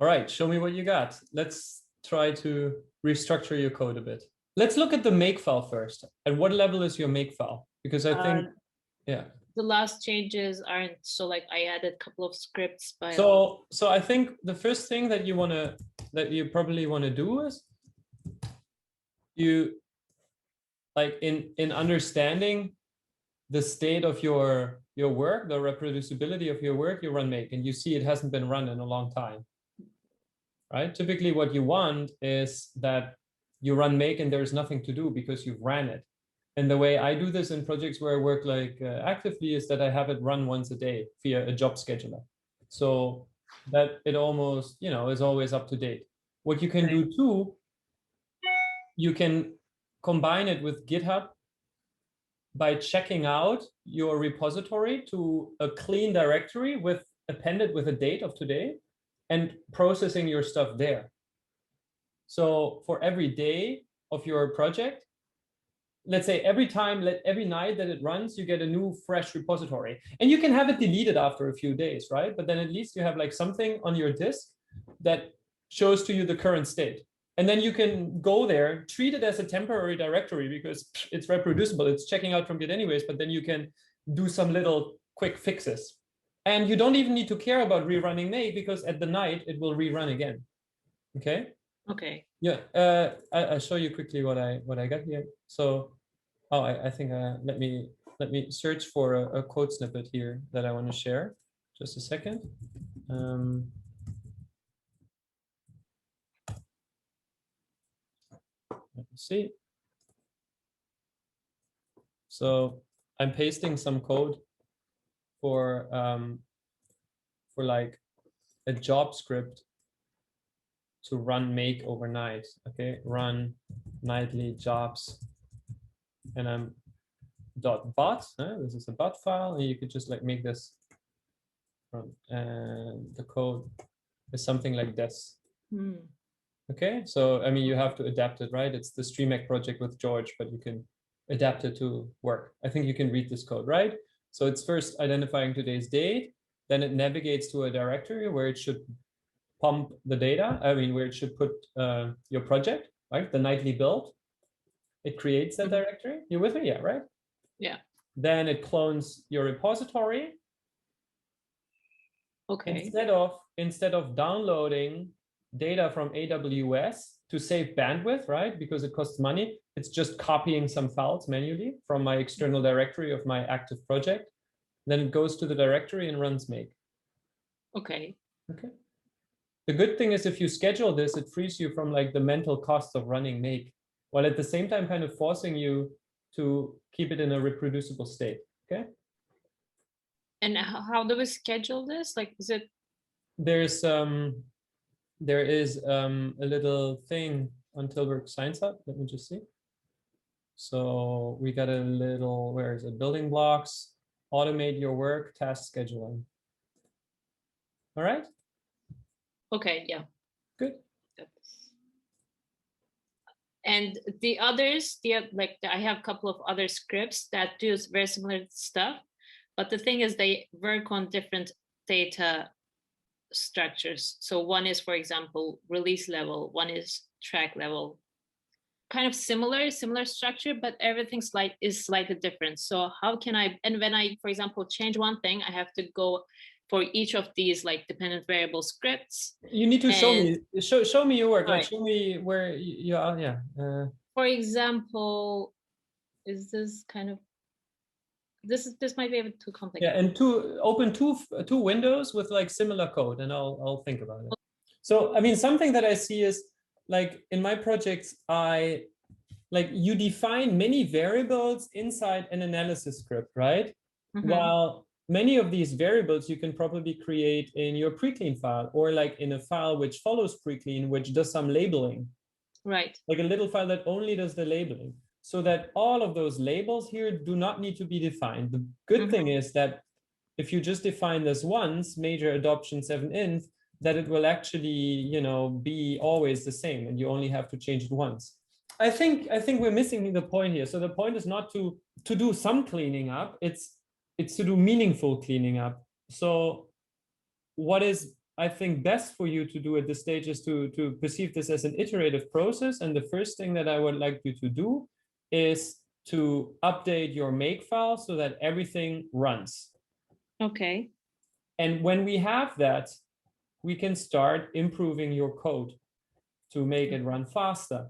All right, show me what you got. Let's try to restructure your code a bit. Let's look at the makefile first. At what level is your makefile? Because I think, yeah. The last changes aren't, so like I added a couple of scripts. But so I think the first thing that you probably want to do is you like in understanding the state of your work, the reproducibility of your work, you run make and you see it hasn't been run in a long time. Right? Typically what you want is that you run make and there's nothing to do because you've ran it. And the way I do this in projects where I work like actively is that I have it run once a day via a job scheduler. So that it almost, is always up to date. What you can do too, you can combine it with GitHub by checking out your repository to a clean directory with appended with a date of today and processing your stuff there. So for every day of your project, let's say every night that it runs, you get a new fresh repository. And you can have it deleted after a few days, right? But then at least you have like something on your disk that shows to you the current state. And then you can go there, treat it as a temporary directory because it's reproducible. It's checking out from Git anyways, but then you can do some little quick fixes. And you don't even need to care about rerunning make because at the night it will rerun again. Okay? Okay. Yeah, I'll show you quickly what I got here. So, I think let me search for a code snippet here that I want to share. Just a second. Let me see. So I'm pasting some code for like a job script to run make overnight. Okay, run nightly jobs, and I'm .bot. This is a bot file, and you could just like make this run, and the code is something like this. Okay, so I mean you have to adapt it, right? It's the StreamHack project with George, but you can adapt it to work. I think you can read this code, right? So it's first identifying today's date, then it navigates to a directory where it should pump the data. I mean, where it should put your project, right? The nightly build. It creates that directory. You with me? Yeah, right? Yeah. Then it clones your repository. Okay. Instead of downloading data from AWS to save bandwidth, right? Because it costs money. It's just copying some files manually from my external directory of my active project. Then it goes to the directory and runs make. Okay. Okay. The good thing is if you schedule this, it frees you from like the mental cost of running make, while at the same time kind of forcing you to keep it in a reproducible state. Okay. And how do we schedule this? Like, is it? There is a little thing Untitled signs up. Let me just see. So we got a little, where is it? Building blocks, automate your work, task scheduling. All right. Okay, yeah. Good. And the others, I have a couple of other scripts that do very similar stuff, but the thing is they work on different data structures. So one is, for example, release level, one is track level, kind of similar structure, but everything is slightly different. So how can and when I, for example, change one thing, I have to go for each of these like dependent variable scripts. You need to show me your work. Like right. Show me where you are. Yeah. For example, is this kind of this might be a bit too complicated. Yeah, and open two windows with like similar code, and I'll think about it. So I mean, something that I see is like in my projects, you define many variables inside an analysis script, right? While many of these variables you can probably create in your preclean file or like in a file which follows preclean, which does some labeling. Right. Like a little file that only does the labeling. So that all of those labels here do not need to be defined. The good thing is that if you just define this once, major adoption 7inf, that it will actually, be always the same and you only have to change it once. I think we're missing the point here. So the point is not to do some cleaning up, it's to do meaningful cleaning up. So what is I think best for you to do at this stage is to perceive this as an iterative process. And the first thing that I would like you to do is to update your makefile so that everything runs. Okay. And when we have that, we can start improving your code to make it run faster.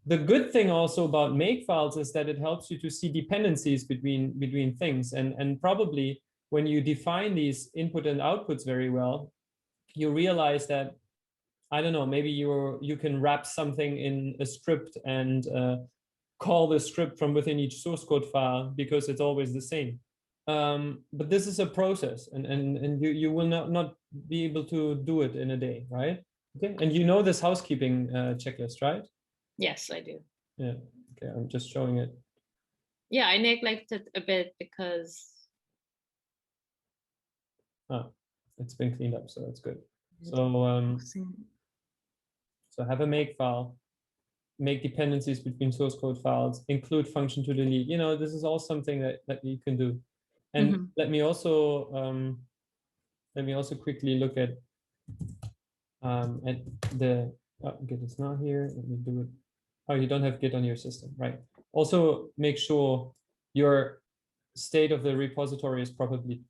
The good thing also about makefiles is that it helps you to see dependencies between things. And probably when you define these input and outputs very well, you realize that, I don't know, maybe you can wrap something in a script and call the script from within each source code file because it's always the same. But this is a process, and you will not be able to do it in a day, right? Okay, and you know this housekeeping checklist, right? Yes, I do. Yeah. Okay, I'm just showing it. Yeah, I neglected a bit because It's been cleaned up, so that's good. So so have a make file, make dependencies between source code files, include function to delete. You know, this is all something that you can do. And let me also quickly look at the Git is not here. Let me do it. Oh, you don't have Git on your system, right? Also, make sure your state of the repository is properly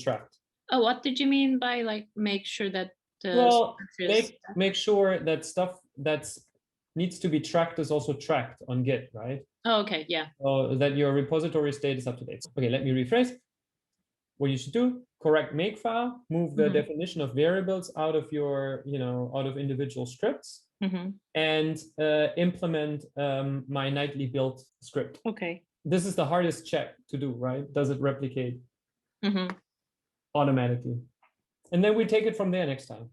tracked. Oh, what did you mean by like make sure that the Well, make sure that stuff that's needs to be tracked is also tracked on Git, right? Oh, okay, yeah. So that your repository state is up to date. Okay, let me rephrase. What you should do, correct makefile, move the definition of variables out of your, out of individual scripts, and implement my nightly build script. Okay. This is the hardest check to do, right? Does it replicate automatically? And then we take it from there next time.